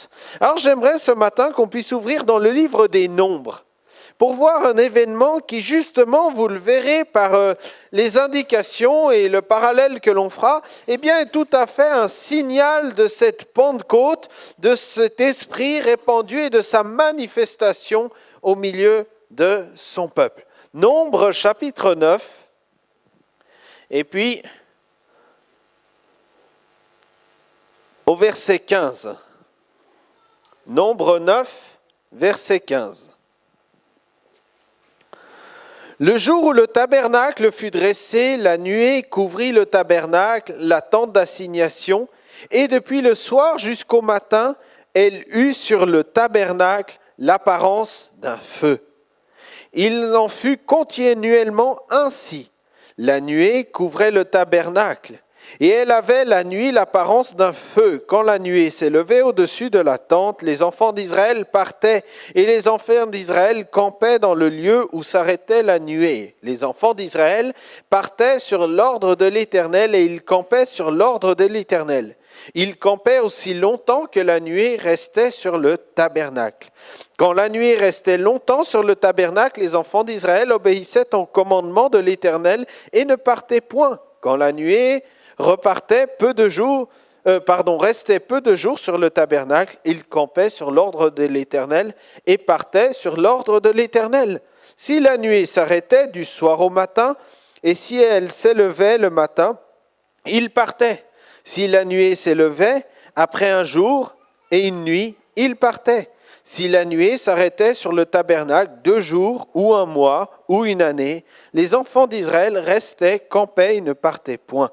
tous. Alors j'aimerais ce matin qu'on puisse ouvrir dans le livre des Nombres pour voir un événement qui justement, vous le verrez par les indications et le parallèle que l'on fera, eh bien est tout à fait un signal de cette Pentecôte, de cet esprit répandu et de sa manifestation au milieu de son peuple. Nombres chapitre 9, et puis au verset 15. Nombre 9, verset 15. Le jour où le tabernacle fut dressé, la nuée couvrit le tabernacle, la tente d'assignation, et depuis le soir jusqu'au matin, elle eut sur le tabernacle l'apparence d'un feu. Il en fut continuellement ainsi. La nuée couvrait le tabernacle, et elle avait la nuit l'apparence d'un feu. Quand la nuée s'élevait au-dessus de la tente, les enfants d'Israël partaient, et les enfants d'Israël campaient dans le lieu où s'arrêtait la nuée. Les enfants d'Israël partaient sur l'ordre de l'Éternel, et ils campaient sur l'ordre de l'Éternel. Ils campaient aussi longtemps que la nuée restait sur le tabernacle. Quand la nuée restait longtemps sur le tabernacle, les enfants d'Israël obéissaient au commandement de l'Éternel et ne partaient point. Quand la nuée restait peu de jours sur le tabernacle, ils campaient sur l'ordre de l'Éternel et partaient sur l'ordre de l'Éternel. Si la nuée s'arrêtait du soir au matin, et si elle s'élevait le matin, ils partaient. Si la nuée s'élevait après un jour et une nuit, ils partaient. Si la nuée s'arrêtait sur le tabernacle 2 jours ou 1 mois ou 1 année, les enfants d'Israël restaient, campaient et ne partaient point.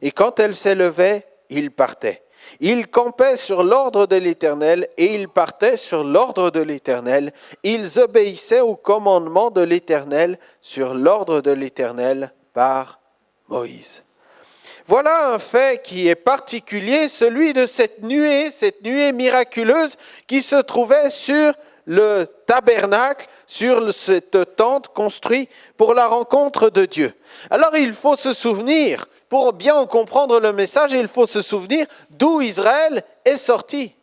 Et quand elle s'élevait, ils partaient. Ils campaient sur l'ordre de l'Éternel et ils partaient sur l'ordre de l'Éternel. Ils obéissaient au commandement de l'Éternel sur l'ordre de l'Éternel par Moïse. Voilà un fait qui est particulier, celui de cette nuée miraculeuse qui se trouvait sur le tabernacle, sur cette tente construite pour la rencontre de Dieu. Alors il faut se souvenir, pour bien comprendre le message, il faut se souvenir d'où Israël est sorti.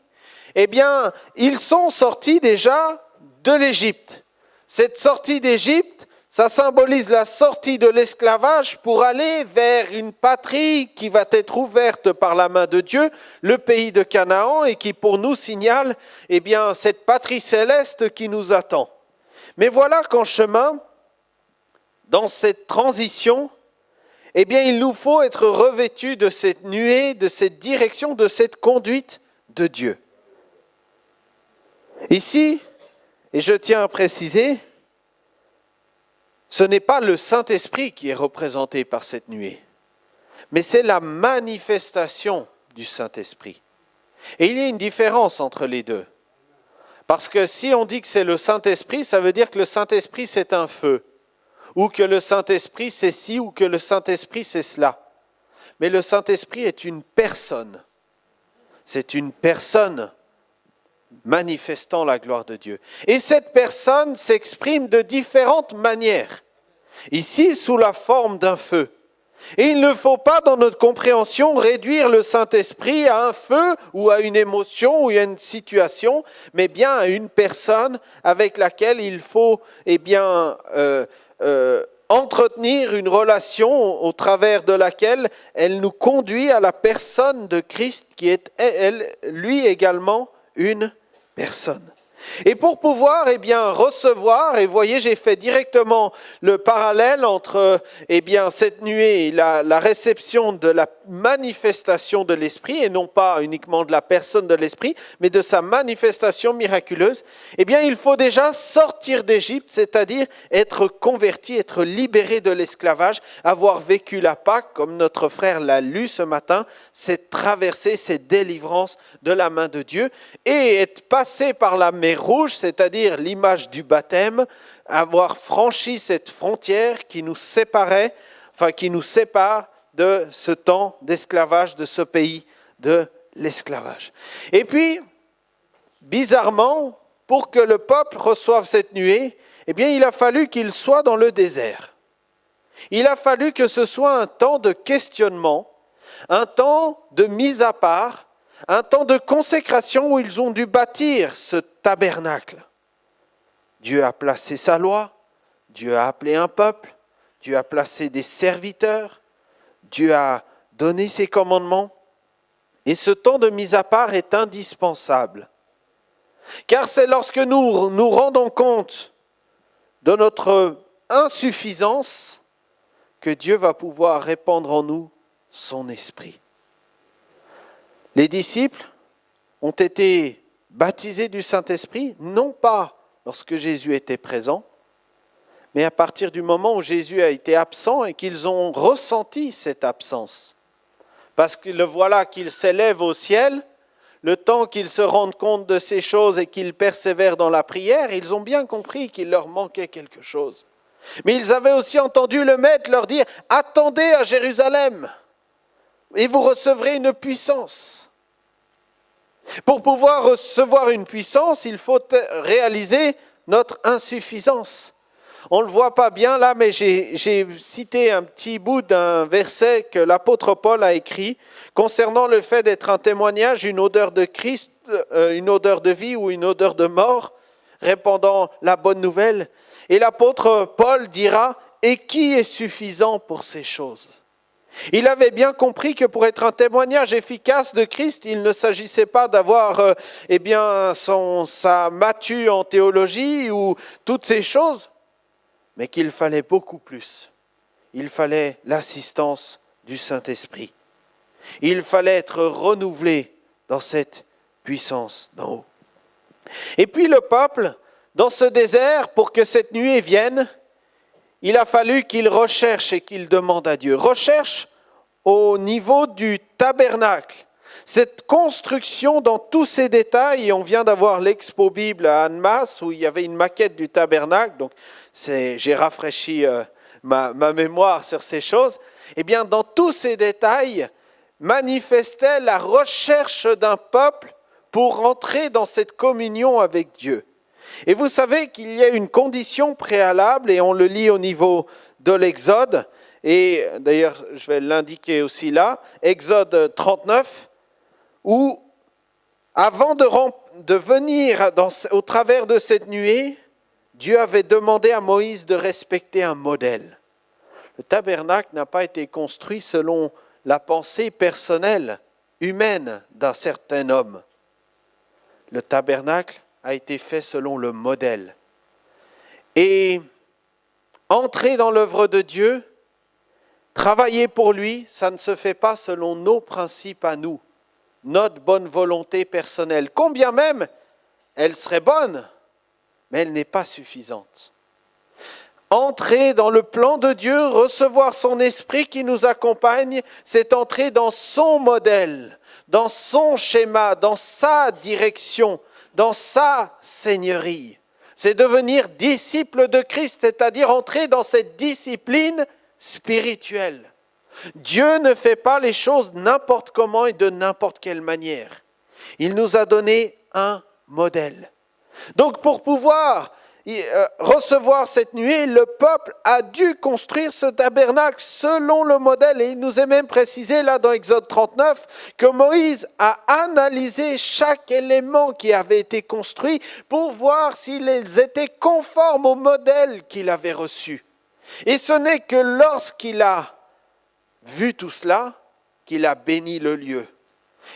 Eh bien, ils sont sortis déjà de l'Égypte. Cette sortie d'Égypte, ça symbolise la sortie de l'esclavage pour aller vers une patrie qui va être ouverte par la main de Dieu, le pays de Canaan, et qui pour nous signale eh bien, cette patrie céleste qui nous attend. Mais voilà qu'en chemin, dans cette transition, eh bien, il nous faut être revêtus de cette nuée, de cette direction, de cette conduite de Dieu. Ici, et je tiens à préciser, ce n'est pas le Saint-Esprit qui est représenté par cette nuée, mais c'est la manifestation du Saint-Esprit. Et il y a une différence entre les deux. Parce que si on dit que c'est le Saint-Esprit, ça veut dire que le Saint-Esprit c'est un feu, ou que le Saint-Esprit c'est ci, ou que le Saint-Esprit c'est cela. Mais le Saint-Esprit est une personne. C'est une personne manifestant la gloire de Dieu. Et cette personne s'exprime de différentes manières. Ici, sous la forme d'un feu. Et il ne faut pas, dans notre compréhension, réduire le Saint-Esprit à un feu ou à une émotion ou à une situation, mais bien à une personne avec laquelle il faut entretenir une relation au travers de laquelle elle nous conduit à la personne de Christ qui est, lui également, une personne. Et pour pouvoir recevoir, et voyez, j'ai fait directement le parallèle entre cette nuée et la réception de la manifestation de l'Esprit, et non pas uniquement de la personne de l'Esprit, mais de sa manifestation miraculeuse, il faut déjà sortir d'Égypte, c'est-à-dire être converti, être libéré de l'esclavage, avoir vécu la Pâque, comme notre frère l'a lu ce matin, cette traversée, cette délivrance de la main de Dieu, et être passé par la mer Rouge, c'est-à-dire l'image du baptême, avoir franchi cette frontière qui nous sépare de ce temps d'esclavage, de ce pays de l'esclavage. Et puis, bizarrement, pour que le peuple reçoive cette nuée, il a fallu qu'il soit dans le désert. Il a fallu que ce soit un temps de questionnement, un temps de mise à part, un temps de consécration où ils ont dû bâtir ce tabernacle. Dieu a placé sa loi, Dieu a appelé un peuple, Dieu a placé des serviteurs, Dieu a donné ses commandements. Et ce temps de mise à part est indispensable. Car c'est lorsque nous nous rendons compte de notre insuffisance que Dieu va pouvoir répandre en nous son esprit. Les disciples ont été baptisés du Saint-Esprit, non pas lorsque Jésus était présent, mais à partir du moment où Jésus a été absent et qu'ils ont ressenti cette absence. Parce que le voilà qu'il s'élève au ciel, le temps qu'ils se rendent compte de ces choses et qu'ils persévèrent dans la prière, ils ont bien compris qu'il leur manquait quelque chose. Mais ils avaient aussi entendu le Maître leur dire « Attendez à Jérusalem et vous recevrez une puissance ». Pour pouvoir recevoir une puissance, il faut réaliser notre insuffisance. On ne le voit pas bien là, mais j'ai cité un petit bout d'un verset que l'apôtre Paul a écrit concernant le fait d'être un témoignage, une odeur de Christ, une odeur de vie ou une odeur de mort, répandant la bonne nouvelle. Et l'apôtre Paul dira « Et qui est suffisant pour ces choses ?» Il avait bien compris que pour être un témoignage efficace de Christ, il ne s'agissait pas d'avoir sa matu en théologie ou toutes ces choses, mais qu'il fallait beaucoup plus. Il fallait l'assistance du Saint-Esprit. Il fallait être renouvelé dans cette puissance d'en haut. Et puis le peuple, dans ce désert, pour que cette nuée vienne, il a fallu qu'il recherche et qu'il demande à Dieu. Recherche au niveau du tabernacle. Cette construction dans tous ses détails, et on vient d'avoir l'expo Bible à Annemasse où il y avait une maquette du tabernacle, donc j'ai rafraîchi ma mémoire sur ces choses. Eh bien, dans tous ces détails, manifestait la recherche d'un peuple pour entrer dans cette communion avec Dieu. Et vous savez qu'il y a une condition préalable, et on le lit au niveau de l'Exode, et d'ailleurs je vais l'indiquer aussi là, Exode 39, où avant de venir au travers de cette nuée, Dieu avait demandé à Moïse de respecter un modèle. Le tabernacle n'a pas été construit selon la pensée personnelle, humaine d'un certain homme. Le tabernacle a été fait selon le modèle. Et entrer dans l'œuvre de Dieu, travailler pour lui, ça ne se fait pas selon nos principes à nous, notre bonne volonté personnelle. Combien même elle serait bonne, mais elle n'est pas suffisante. Entrer dans le plan de Dieu, recevoir son esprit qui nous accompagne, c'est entrer dans son modèle, dans son schéma, dans sa direction, dans sa seigneurie. C'est devenir disciple de Christ, c'est-à-dire entrer dans cette discipline spirituelle. Dieu ne fait pas les choses n'importe comment et de n'importe quelle manière. Il nous a donné un modèle. Donc pour pouvoir recevoir cette nuée, le peuple a dû construire ce tabernacle selon le modèle. Et il nous est même précisé là dans Exode 39 que Moïse a analysé chaque élément qui avait été construit pour voir s'ils étaient conformes au modèle qu'il avait reçu. Et ce n'est que lorsqu'il a vu tout cela qu'il a béni le lieu.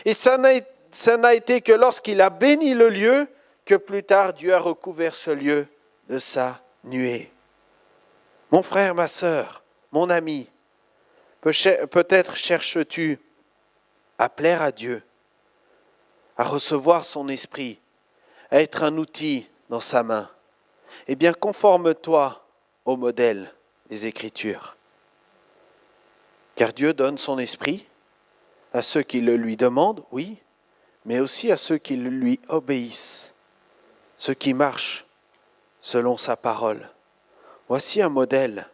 Et ça n'a été que lorsqu'il a béni le lieu que plus tard Dieu a recouvert ce lieu de sa nuée. Mon frère, ma sœur, mon ami, peut-être cherches-tu à plaire à Dieu, à recevoir son esprit, à être un outil dans sa main. Eh bien, conforme-toi au modèle des Écritures. Car Dieu donne son esprit à ceux qui le lui demandent, oui, mais aussi à ceux qui lui obéissent, ceux qui marchent selon sa parole. Voici un modèle.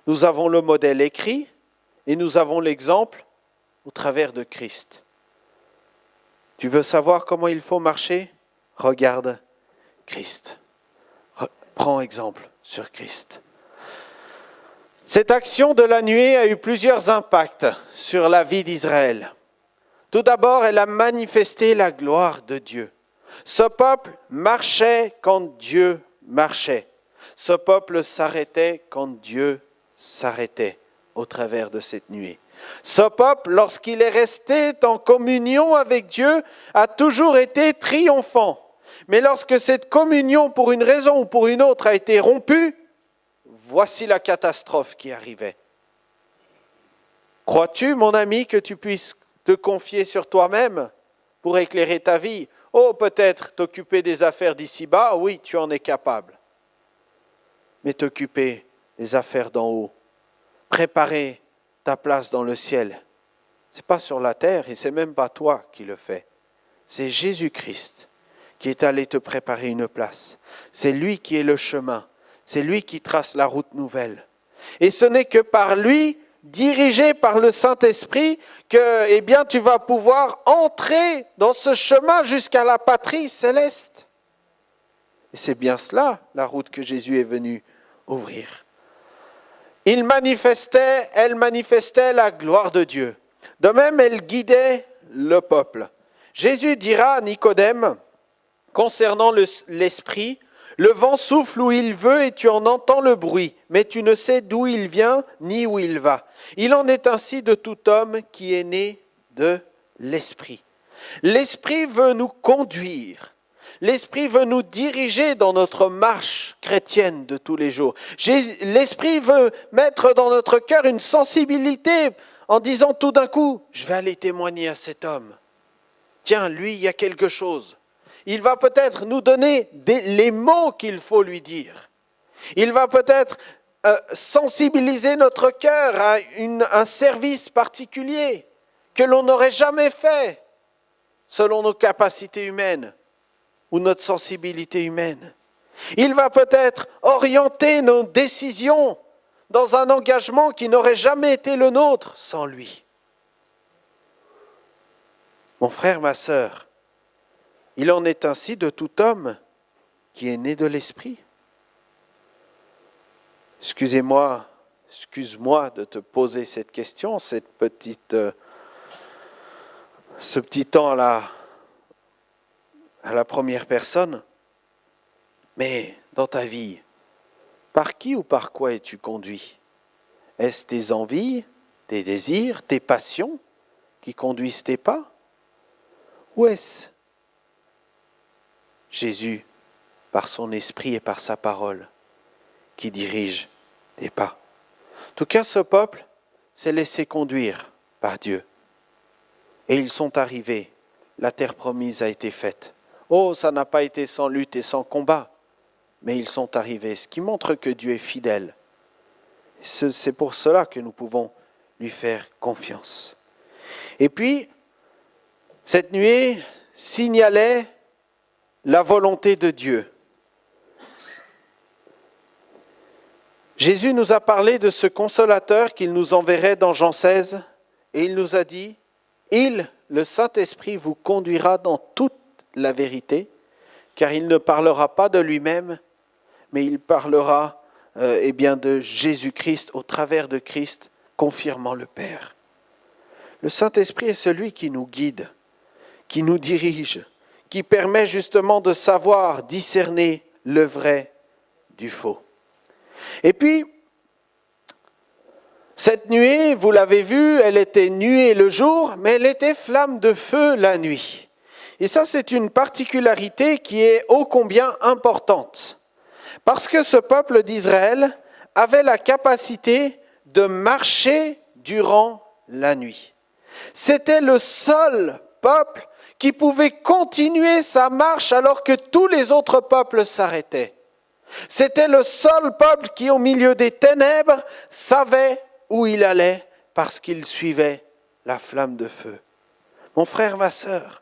Nous avons le modèle écrit et nous avons l'exemple au travers de Christ. Tu veux savoir comment il faut marcher? Regarde Christ. Prends exemple sur Christ. Cette action de la nuée a eu plusieurs impacts sur la vie d'Israël. Tout d'abord, elle a manifesté la gloire de Dieu. Ce peuple marchait quand Dieu marchait. Ce peuple s'arrêtait quand Dieu s'arrêtait au travers de cette nuée. Ce peuple, lorsqu'il est resté en communion avec Dieu, a toujours été triomphant. Mais lorsque cette communion, pour une raison ou pour une autre, a été rompue, voici la catastrophe qui arrivait. Crois-tu, mon ami, que tu puisses te confier sur toi-même pour éclairer ta vie? Oh, peut-être t'occuper des affaires d'ici-bas, oui, tu en es capable. Mais t'occuper des affaires d'en haut, préparer ta place dans le ciel, ce n'est pas sur la terre et ce n'est même pas toi qui le fais. C'est Jésus-Christ qui est allé te préparer une place. C'est lui qui est le chemin. C'est lui qui trace la route nouvelle. Et ce n'est que par lui, dirigé par le Saint-Esprit, que tu vas pouvoir entrer dans ce chemin jusqu'à la patrie céleste. Et c'est bien cela, la route que Jésus est venu ouvrir. Elle manifestait la gloire de Dieu. De même, elle guidait le peuple. Jésus dira à Nicodème, concernant l'esprit, le vent souffle où il veut et tu en entends le bruit, mais tu ne sais d'où il vient ni où il va. Il en est ainsi de tout homme qui est né de l'esprit. L'esprit veut nous conduire. L'esprit veut nous diriger dans notre marche chrétienne de tous les jours. L'esprit veut mettre dans notre cœur une sensibilité en disant tout d'un coup, je vais aller témoigner à cet homme. Tiens, lui, il y a quelque chose. Il va peut-être nous donner les mots qu'il faut lui dire. Il va peut-être sensibiliser notre cœur à un service particulier que l'on n'aurait jamais fait selon nos capacités humaines ou notre sensibilité humaine. Il va peut-être orienter nos décisions dans un engagement qui n'aurait jamais été le nôtre sans lui. Mon frère, ma sœur, il en est ainsi de tout homme qui est né de l'esprit. Excuse-moi de te poser cette question, ce petit temps à la première personne. Mais dans ta vie, par qui ou par quoi es-tu conduit? Est-ce tes envies, tes désirs, tes passions qui conduisent tes pas? Ou est-ce Jésus, par son esprit et par sa parole, qui dirige tes pas? En tout cas, ce peuple s'est laissé conduire par Dieu. Et ils sont arrivés. La terre promise a été faite. Oh, ça n'a pas été sans lutte et sans combat, mais ils sont arrivés, ce qui montre que Dieu est fidèle. C'est pour cela que nous pouvons lui faire confiance. Et puis, cette nuée signalait la volonté de Dieu. Jésus nous a parlé de ce consolateur qu'il nous enverrait dans Jean 16, et il nous a dit, le Saint-Esprit vous conduira dans toute la vérité, car il ne parlera pas de lui-même, mais il parlera de Jésus-Christ au travers de Christ, confirmant le Père. Le Saint-Esprit est celui qui nous guide, qui nous dirige, qui permet justement de savoir discerner le vrai du faux. Et puis, cette nuée, vous l'avez vu, elle était nuée le jour, mais elle était flamme de feu la nuit. Et ça, c'est une particularité qui est ô combien importante. Parce que ce peuple d'Israël avait la capacité de marcher durant la nuit. C'était le seul peuple qui pouvait continuer sa marche alors que tous les autres peuples s'arrêtaient. C'était le seul peuple qui, au milieu des ténèbres, savait où il allait parce qu'il suivait la flamme de feu. Mon frère, ma sœur,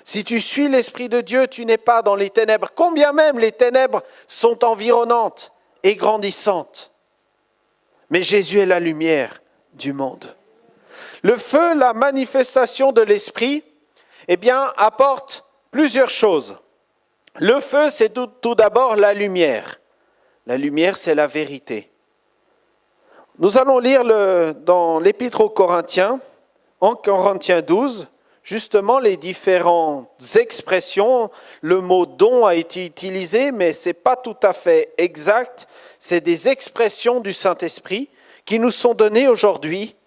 si tu suis l'Esprit de Dieu, tu n'es pas dans les ténèbres, combien même les ténèbres sont environnantes et grandissantes. Mais Jésus est la lumière du monde. Le feu, la manifestation de l'Esprit, apporte plusieurs choses. Le feu, c'est tout d'abord la lumière. La lumière, c'est la vérité. Nous allons lire dans l'Épître aux Corinthiens, en Corinthiens 12, justement les différentes expressions. Le mot don a été utilisé, mais ce n'est pas tout à fait exact. C'est des expressions du Saint-Esprit qui nous sont données aujourd'hui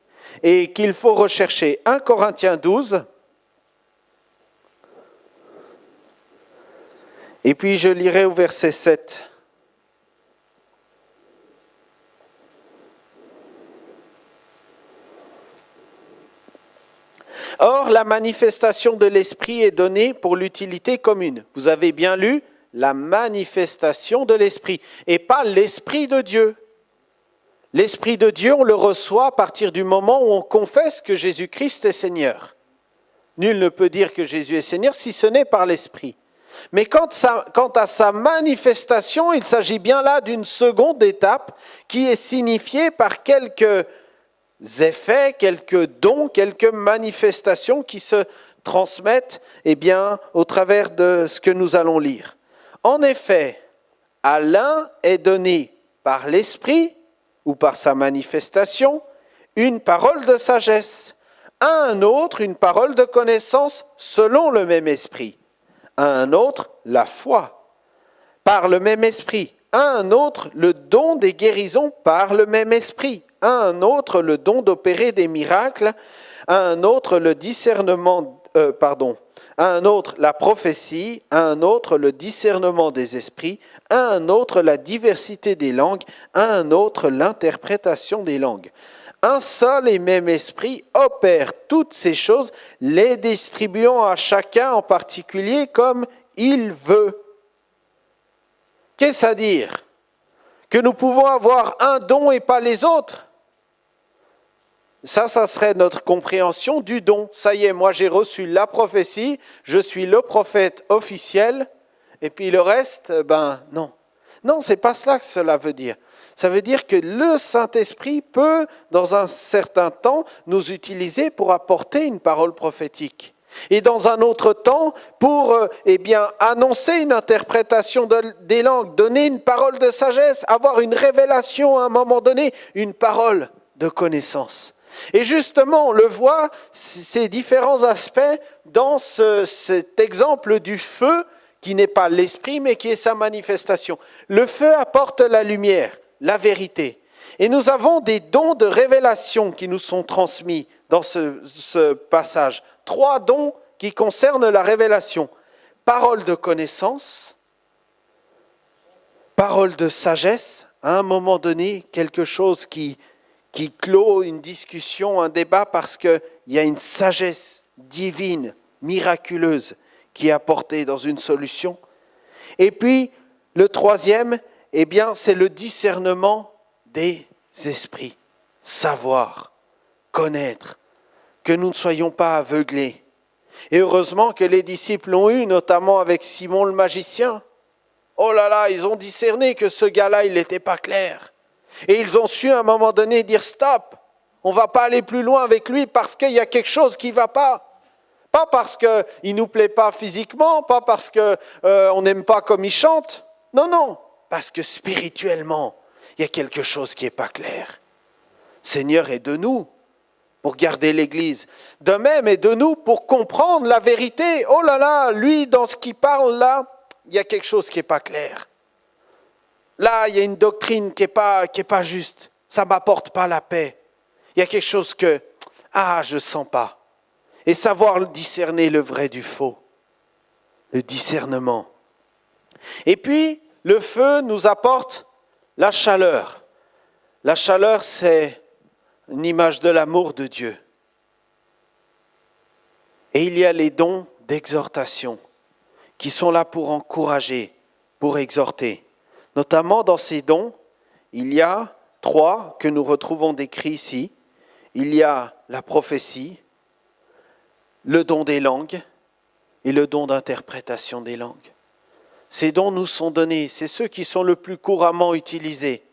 et qu'il faut rechercher. 1 Corinthiens 12. Et puis je lirai au verset 7. Or, la manifestation de l'Esprit est donnée pour l'utilité commune. Vous avez bien lu la manifestation de l'Esprit et pas l'Esprit de Dieu. L'Esprit de Dieu, on le reçoit à partir du moment où on confesse que Jésus-Christ est Seigneur. Nul ne peut dire que Jésus est Seigneur si ce n'est par l'Esprit. Mais quant à sa manifestation, il s'agit bien là d'une seconde étape qui est signifiée par quelques effets, quelques dons, quelques manifestations qui se transmettent au travers de ce que nous allons lire. En effet, à l'un est donné par l'Esprit ou par sa manifestation une parole de sagesse, à un autre une parole de connaissance selon le même Esprit, à un autre la foi par le même Esprit, à un autre le don des guérisons par le même Esprit, à un autre le don d'opérer des miracles, à un autre le discernement, à un autre la prophétie, à un autre le discernement des esprits, à un autre la diversité des langues, à un autre l'interprétation des langues. Un seul et même esprit opère toutes ces choses, les distribuant à chacun en particulier comme il veut. Qu'est-ce à dire? Que nous pouvons avoir un don et pas les autres? Ça serait notre compréhension du don. Ça y est, moi j'ai reçu la prophétie, je suis le prophète officiel, et puis le reste, non. Non, c'est pas cela que cela veut dire. Ça veut dire que le Saint-Esprit peut, dans un certain temps, nous utiliser pour apporter une parole prophétique. Et dans un autre temps, pour annoncer une interprétation des langues, donner une parole de sagesse, avoir une révélation à un moment donné, une parole de connaissance. Et justement, on le voit, ces différents aspects dans cet exemple du feu, qui n'est pas l'esprit, mais qui est sa manifestation. Le feu apporte la lumière, la vérité. Et nous avons des dons de révélation qui nous sont transmis dans ce passage. 3 dons qui concernent la révélation. Parole de connaissance, parole de sagesse, à un moment donné, quelque chose qui clôt une discussion, un débat, parce qu'il y a une sagesse divine, miraculeuse, qui est apportée dans une solution. Et puis, le 3e, c'est le discernement des esprits. Savoir, connaître, que nous ne soyons pas aveuglés. Et heureusement que les disciples l'ont eu, notamment avec Simon le magicien. Oh là là, ils ont discerné que ce gars-là, il n'était pas clair. Et ils ont su à un moment donné dire stop, on ne va pas aller plus loin avec lui parce qu'il y a quelque chose qui ne va pas. Pas parce qu'il ne nous plaît pas physiquement, pas parce qu'on n'aime pas comme il chante. Non, parce que spirituellement, il y a quelque chose qui n'est pas clair. Seigneur est de nous pour garder l'Église. De même est de nous pour comprendre la vérité. Oh là là, lui, dans ce qu'il parle là, il y a quelque chose qui n'est pas clair. Là, il y a une doctrine qui n'est pas juste. Ça ne m'apporte pas la paix. Il y a quelque chose que, je ne sens pas. Et savoir discerner le vrai du faux. Le discernement. Et puis, le feu nous apporte la chaleur. La chaleur, c'est une image de l'amour de Dieu. Et il y a les dons d'exhortation qui sont là pour encourager, pour exhorter. Notamment dans ces dons, il y a 3 que nous retrouvons décrits ici. Il y a la prophétie, le don des langues et le don d'interprétation des langues. Ces dons nous sont donnés, c'est ceux qui sont le plus couramment utilisés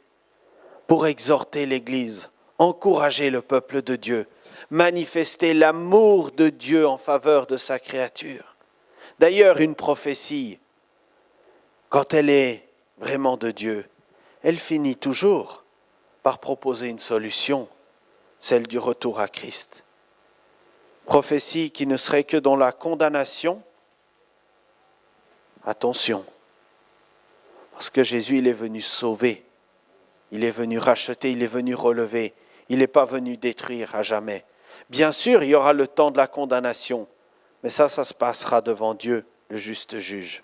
pour exhorter l'Église, encourager le peuple de Dieu, manifester l'amour de Dieu en faveur de sa créature. D'ailleurs, une prophétie, quand elle est vraiment de Dieu, elle finit toujours par proposer une solution, celle du retour à Christ. prophétie qui ne serait que dans la condamnation, attention, parce que Jésus, il est venu sauver, il est venu racheter, il est venu relever, il n'est pas venu détruire à jamais. Bien sûr, il y aura le temps de la condamnation, mais ça se passera devant Dieu, le juste juge.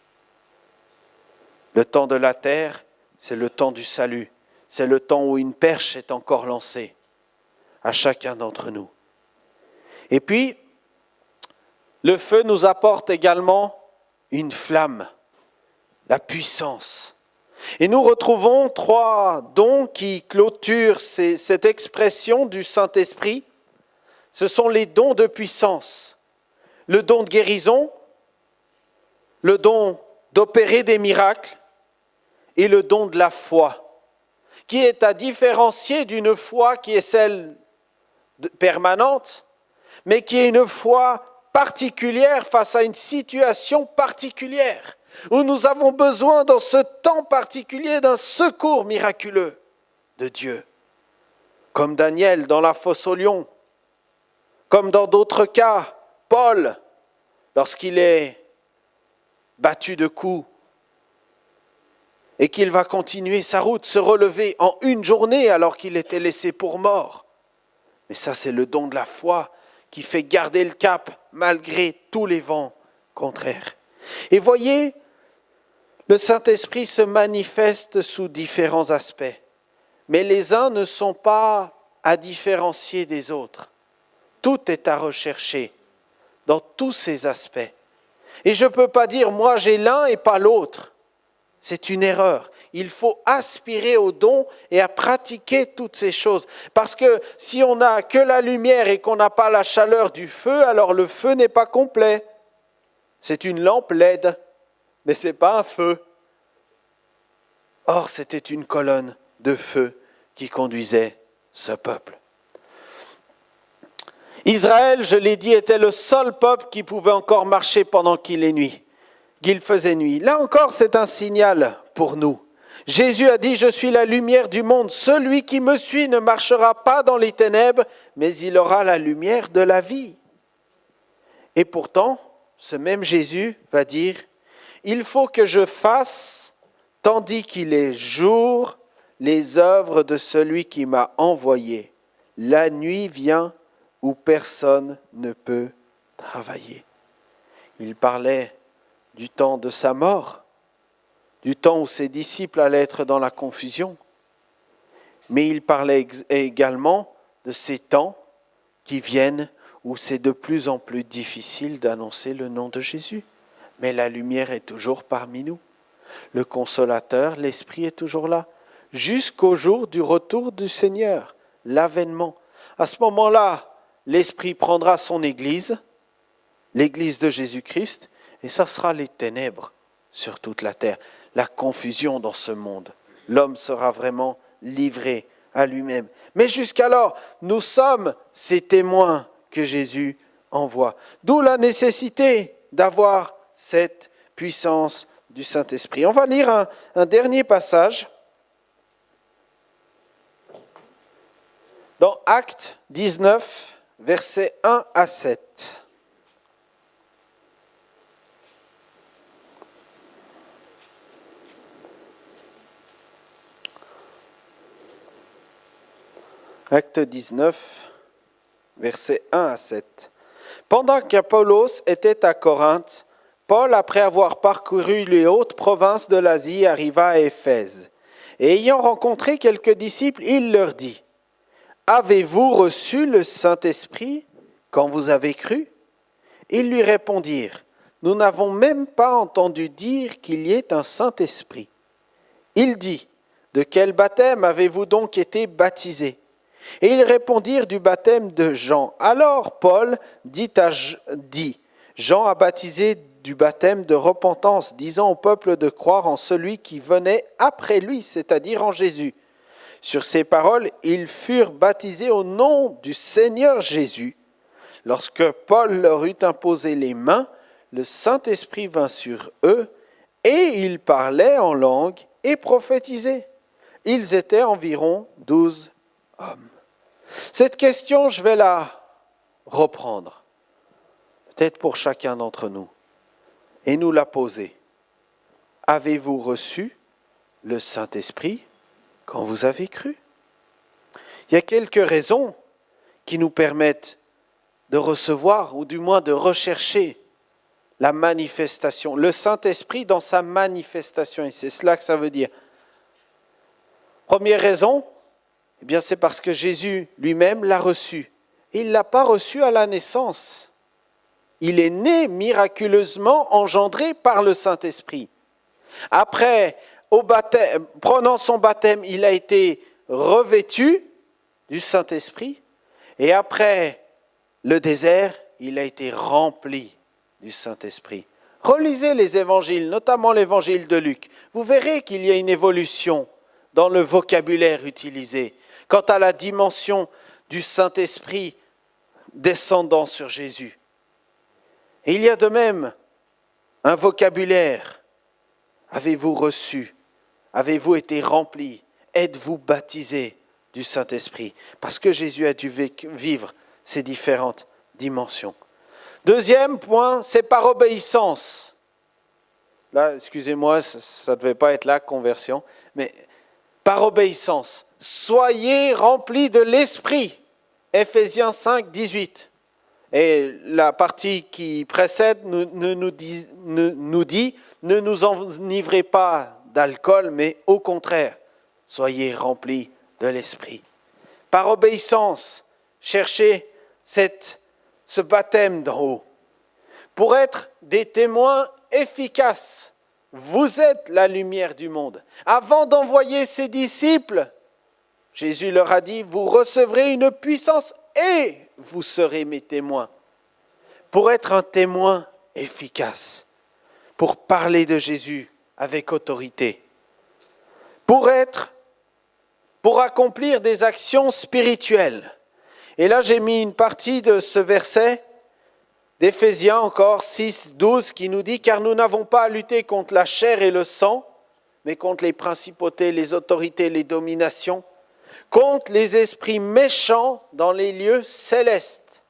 Le temps de la terre, c'est le temps du salut, c'est le temps où une perche est encore lancée à chacun d'entre nous. Et puis, le feu nous apporte également une flamme, la puissance. Et nous retrouvons 3 dons qui clôturent cette expression du Saint-Esprit. Ce sont les dons de puissance. Le don de guérison, le don d'opérer des miracles et le don de la foi, qui est à différencier d'une foi qui est celle permanente, mais qui est une foi particulière face à une situation particulière, où nous avons besoin dans ce temps particulier d'un secours miraculeux de Dieu. Comme Daniel dans la fosse aux lions, comme dans d'autres cas, Paul, lorsqu'il est battu de coups et qu'il va continuer sa route, se relever en une journée alors qu'il était laissé pour mort. Mais ça, c'est le don de la foi qui fait garder le cap malgré tous les vents contraires. Et voyez, le Saint-Esprit se manifeste sous différents aspects, mais les uns ne sont pas à différencier des autres. Tout est à rechercher dans tous ces aspects. Et je ne peux pas dire, moi j'ai l'un et pas l'autre. C'est une erreur. Il faut aspirer au don et à pratiquer toutes ces choses. Parce que si on n'a que la lumière et qu'on n'a pas la chaleur du feu, alors le feu n'est pas complet. C'est une lampe LED, mais ce n'est pas un feu. Or, c'était une colonne de feu qui conduisait ce peuple. Israël, je l'ai dit, était le seul peuple qui pouvait encore marcher pendant qu'il faisait nuit. Là encore, c'est un signal pour nous. Jésus a dit, « Je suis la lumière du monde. Celui qui me suit ne marchera pas dans les ténèbres, mais il aura la lumière de la vie. » Et pourtant, ce même Jésus va dire, « Il faut que je fasse, tandis qu'il est jour, les œuvres de celui qui m'a envoyé. La nuit vient où personne ne peut travailler. » Il parlait du temps de sa mort, du temps où ses disciples allaient être dans la confusion. Mais il parlait également de ces temps qui viennent où c'est de plus en plus difficile d'annoncer le nom de Jésus. Mais la lumière est toujours parmi nous. Le consolateur, l'Esprit est toujours là, jusqu'au jour du retour du Seigneur, l'avènement. À ce moment-là, l'Esprit prendra son Église, l'Église de Jésus-Christ, et ça sera les ténèbres sur toute la terre, la confusion dans ce monde. L'homme sera vraiment livré à lui-même. Mais jusqu'alors, nous sommes ces témoins que Jésus envoie. D'où la nécessité d'avoir cette puissance du Saint-Esprit. On va lire un dernier passage dans Actes 19, versets 1 à 7. Acte 19, versets 1 à 7. Pendant qu'Apollos était à Corinthe, Paul, après avoir parcouru les hautes provinces de l'Asie, arriva à Éphèse. Et ayant rencontré quelques disciples, il leur dit, « Avez-vous reçu le Saint-Esprit quand vous avez cru ?» Ils lui répondirent, « Nous n'avons même pas entendu dire qu'il y ait un Saint-Esprit. » Il dit, « De quel baptême avez-vous donc été baptisés ?» Et ils répondirent, « Du baptême de Jean. » Alors Paul dit, « Jean a baptisé du baptême de repentance, disant au peuple de croire en celui qui venait après lui, c'est-à-dire en Jésus. » Sur ces paroles, ils furent baptisés au nom du Seigneur Jésus. Lorsque Paul leur eut imposé les mains, le Saint-Esprit vint sur eux, et ils parlaient en langue et prophétisaient. Ils étaient environ 12 hommes. Cette question, je vais la reprendre. peut-être pour chacun d'entre nous, et nous la poser. Avez-vous reçu le Saint-Esprit quand vous avez cru? Il y a quelques raisons qui nous permettent de recevoir, ou du moins de rechercher la manifestation, le Saint-Esprit dans sa manifestation, et c'est cela que ça veut dire. Première raison, eh bien c'est parce que Jésus lui-même l'a reçu. Et il ne l'a pas reçu à la naissance. Il est né miraculeusement engendré par le Saint-Esprit. Après, au baptême, prenant son baptême, il a été revêtu du Saint-Esprit. Et après le désert, il a été rempli du Saint-Esprit. Relisez les évangiles, notamment l'évangile de Luc. Vous verrez qu'il y a une évolution dans le vocabulaire utilisé quant à la dimension du Saint-Esprit descendant sur Jésus. Et il y a de même un vocabulaire. Avez-vous reçu? Avez-vous été rempli? Êtes-vous baptisé du Saint-Esprit? Parce que Jésus a dû vivre ces différentes dimensions. Deuxième point, c'est par obéissance. Là, excusez-moi, ça ne devait pas être la conversion, mais par obéissance. Soyez remplis de l'Esprit. Ephésiens 5, 18. Et la partie qui précède nous dit, ne nous enivrez pas d'alcool, mais au contraire, soyez remplis de l'Esprit. Par obéissance, cherchez ce baptême d'en haut. Pour être des témoins efficaces, vous êtes la lumière du monde. Avant d'envoyer ses disciples, Jésus leur a dit, vous recevrez une puissance et vous serez mes témoins. Pour être un témoin efficace, pour parler de Jésus avec autorité, pour accomplir des actions spirituelles. Et là, j'ai mis une partie de ce verset d'Éphésiens encore 6, 12 qui nous dit « Car nous n'avons pas à lutter contre la chair et le sang, mais contre les principautés, les autorités, les dominations, contre les esprits méchants dans les lieux célestes.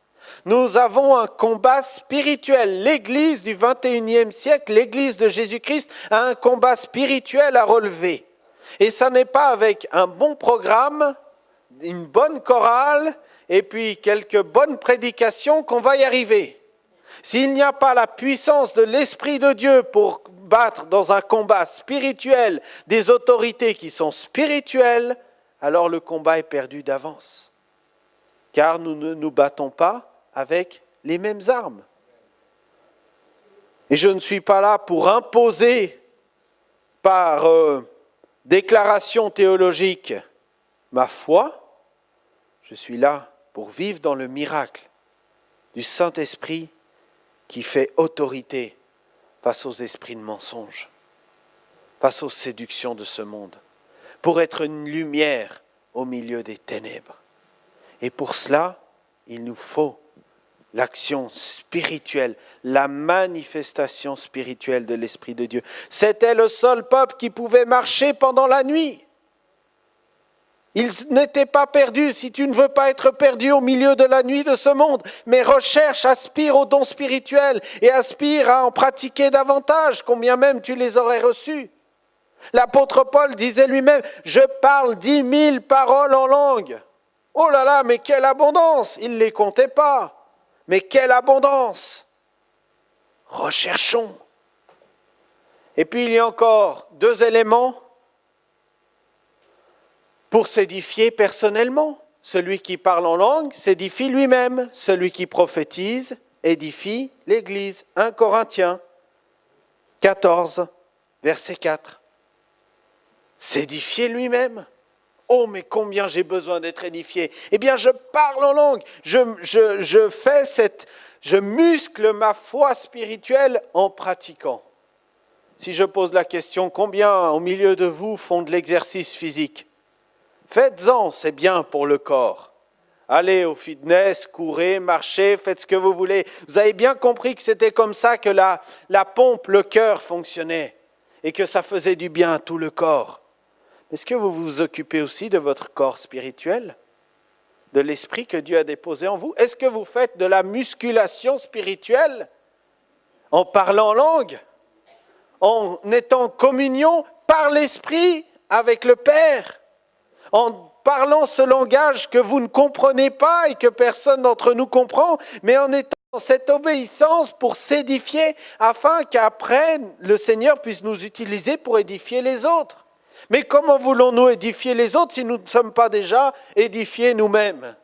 Nous avons un combat spirituel. L'Église du 21e siècle, l'Église de Jésus-Christ, a un combat spirituel à relever. Et ça n'est pas avec un bon programme, une bonne chorale et puis quelques bonnes prédications qu'on va y arriver. S'il n'y a pas la puissance de l'Esprit de Dieu pour battre dans un combat spirituel des autorités qui sont spirituelles, alors le combat est perdu d'avance. Car nous ne nous battons pas avec les mêmes armes. Et je ne suis pas là pour imposer par déclaration théologique ma foi. Je suis là pour vivre dans le miracle du Saint-Esprit qui fait autorité face aux esprits de mensonge, face aux séductions de ce monde, pour être une lumière au milieu des ténèbres. Et pour cela, il nous faut l'action spirituelle, la manifestation spirituelle de l'Esprit de Dieu. C'était le seul peuple qui pouvait marcher pendant la nuit. Ils n'étaient pas perdus. Si tu ne veux pas être perdu au milieu de la nuit de ce monde, mais recherche, aspire aux dons spirituels et aspire à en pratiquer davantage, combien même tu les aurais reçus. L'apôtre Paul disait lui-même, je parle 10 000 paroles en langue. Oh là là, mais quelle abondance! Il ne les comptait pas. Mais quelle abondance! Recherchons. Et puis il y a encore 2 éléments pour s'édifier personnellement. Celui qui parle en langue s'édifie lui-même. Celui qui prophétise édifie l'Église. 1 Corinthiens 14, verset 4. S'édifier lui-même. Oh, mais combien j'ai besoin d'être édifié. Eh bien, je parle en langue. Je muscle ma foi spirituelle en pratiquant. Si je pose la question, combien au milieu de vous font de l'exercice physique? Faites-en, c'est bien pour le corps. Allez au fitness, courez, marchez, faites ce que vous voulez. Vous avez bien compris que c'était comme ça que la pompe, le cœur fonctionnait et que ça faisait du bien à tout le corps. Est-ce que vous vous occupez aussi de votre corps spirituel? de l'esprit que Dieu a déposé en vous? Est-ce que vous faites de la musculation spirituelle en parlant en langue, en étant en communion par l'esprit avec le Père, en parlant ce langage que vous ne comprenez pas et que personne d'entre nous comprend, mais en étant dans cette obéissance pour s'édifier, afin qu'après le Seigneur puisse nous utiliser pour édifier les autres. Mais comment voulons-nous édifier les autres si nous ne sommes pas déjà édifiés nous-mêmes?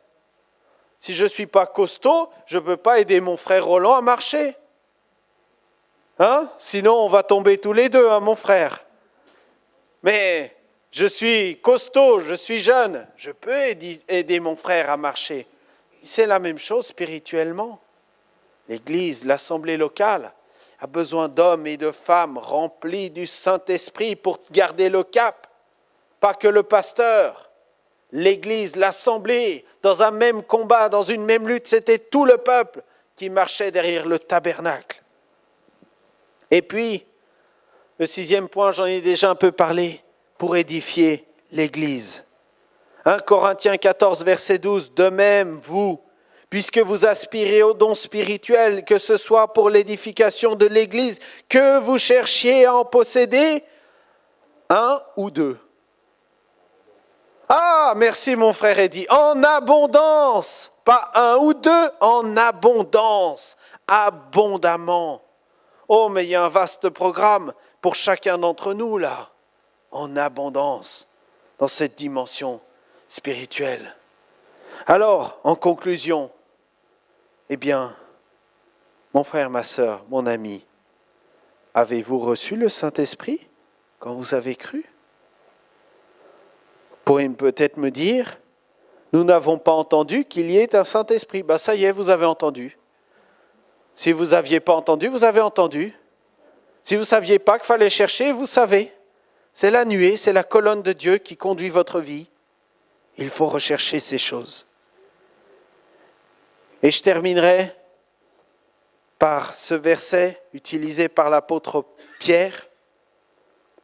Si je ne suis pas costaud, je ne peux pas aider mon frère Roland à marcher. Sinon, on va tomber tous les deux, mon frère. Mais je suis costaud, je suis jeune, je peux aider mon frère à marcher. C'est la même chose spirituellement. L'Église, l'Assemblée locale, a besoin d'hommes et de femmes remplis du Saint-Esprit pour garder le cap. Pas que le pasteur, l'Église, l'Assemblée, dans un même combat, dans une même lutte, c'était tout le peuple qui marchait derrière le tabernacle. Et puis, le 6e point, j'en ai déjà un peu parlé, pour édifier l'Église. 1 Corinthiens 14, verset 12, « De même, vous, puisque vous aspirez aux dons spirituels, que ce soit pour l'édification de l'Église, que vous cherchiez à en posséder un ou deux. » Ah, merci mon frère Eddy. En abondance, pas un ou deux, en abondance, abondamment. Oh, mais il y a un vaste programme pour chacun d'entre nous là, en abondance, dans cette dimension spirituelle. Alors, en conclusion, eh bien, mon frère, ma sœur, mon ami, avez-vous reçu le Saint-Esprit quand vous avez cru? Vous pourriez peut-être me dire, nous n'avons pas entendu qu'il y ait un Saint-Esprit. Ben ça y est, vous avez entendu. Si vous n'aviez pas entendu, vous avez entendu. Si vous ne saviez pas qu'il fallait chercher, vous savez. C'est la nuée, c'est la colonne de Dieu qui conduit votre vie. Il faut rechercher ces choses. Et je terminerai par ce verset utilisé par l'apôtre Pierre.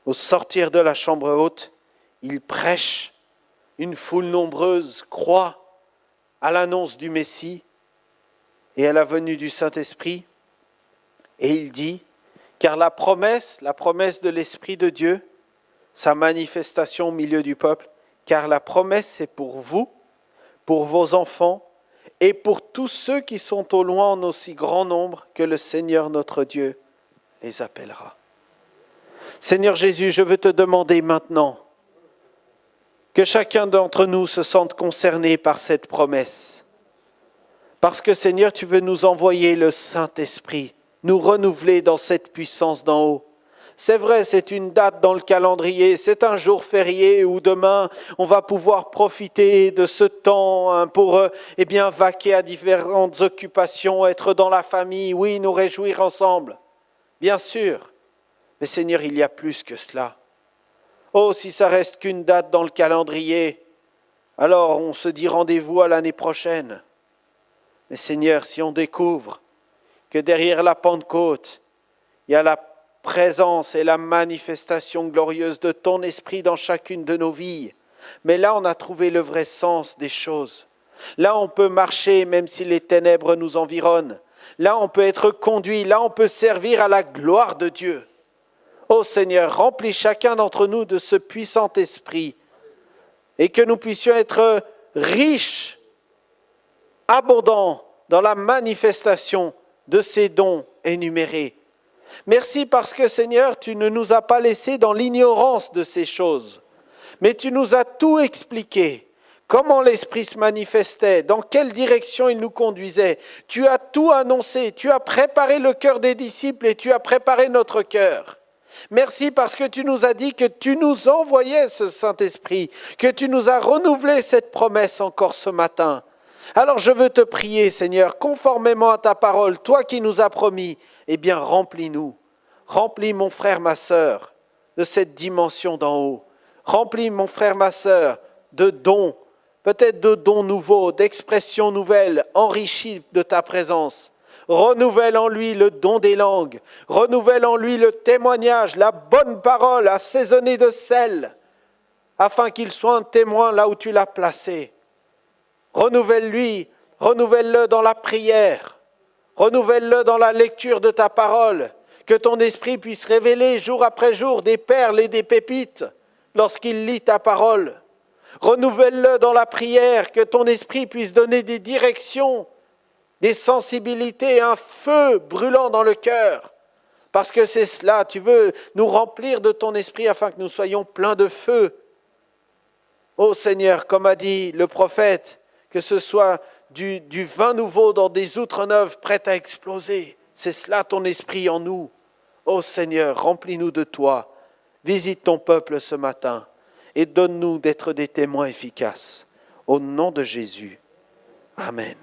Au sortir de la chambre haute, il prêche. Une foule nombreuse croit à l'annonce du Messie et à la venue du Saint-Esprit. Et il dit, car la promesse de l'Esprit de Dieu, sa manifestation au milieu du peuple, car la promesse c'est pour vous, pour vos enfants et pour tous ceux qui sont au loin en aussi grand nombre que le Seigneur notre Dieu les appellera. Seigneur Jésus, je veux te demander maintenant que chacun d'entre nous se sente concerné par cette promesse. Parce que Seigneur, tu veux nous envoyer le Saint-Esprit, nous renouveler dans cette puissance d'en haut. C'est vrai, c'est une date dans le calendrier, c'est un jour férié où demain on va pouvoir profiter de ce temps pour vaquer à différentes occupations, être dans la famille, oui, nous réjouir ensemble. Bien sûr, mais Seigneur, il y a plus que cela. Oh, si ça reste qu'une date dans le calendrier, alors on se dit rendez-vous à l'année prochaine. Mais Seigneur, si on découvre que derrière la Pentecôte, il y a la présence et la manifestation glorieuse de ton esprit dans chacune de nos vies, mais là on a trouvé le vrai sens des choses. Là on peut marcher même si les ténèbres nous environnent. Là on peut être conduit, là on peut servir à la gloire de Dieu. Ô Seigneur, remplis chacun d'entre nous de ce puissant esprit et que nous puissions être riches, abondants dans la manifestation de ces dons énumérés. Merci parce que Seigneur, tu ne nous as pas laissés dans l'ignorance de ces choses, mais tu nous as tout expliqué. Comment l'Esprit se manifestait, dans quelle direction il nous conduisait. Tu as tout annoncé, tu as préparé le cœur des disciples et tu as préparé notre cœur. Merci parce que tu nous as dit que tu nous envoyais ce Saint-Esprit, que tu nous as renouvelé cette promesse encore ce matin. Alors je veux te prier, Seigneur, conformément à ta parole, toi qui nous as promis, eh bien remplis-nous. Remplis mon frère, ma sœur, de cette dimension d'en haut. Remplis mon frère, ma sœur, de dons, peut-être de dons nouveaux, d'expressions nouvelles, enrichis de ta présence. Renouvelle en lui le don des langues, renouvelle en lui le témoignage, la bonne parole assaisonnée de sel, afin qu'il soit un témoin là où tu l'as placé. Renouvelle-le dans la prière. Renouvelle-le dans la lecture de ta parole. Que ton esprit puisse révéler jour après jour des perles et des pépites lorsqu'il lit ta parole. Renouvelle-le dans la prière, que ton esprit puisse donner des directions, des sensibilités, un feu brûlant dans le cœur. Parce que c'est cela, tu veux nous remplir de ton esprit afin que nous soyons pleins de feu. Ô Seigneur, comme a dit le prophète, que ce soit du vin nouveau dans des outres neuves prêtes à exploser. C'est cela ton esprit en nous. Ô Seigneur, remplis-nous de toi. Visite ton peuple ce matin et donne-nous d'être des témoins efficaces. Au nom de Jésus. Amen.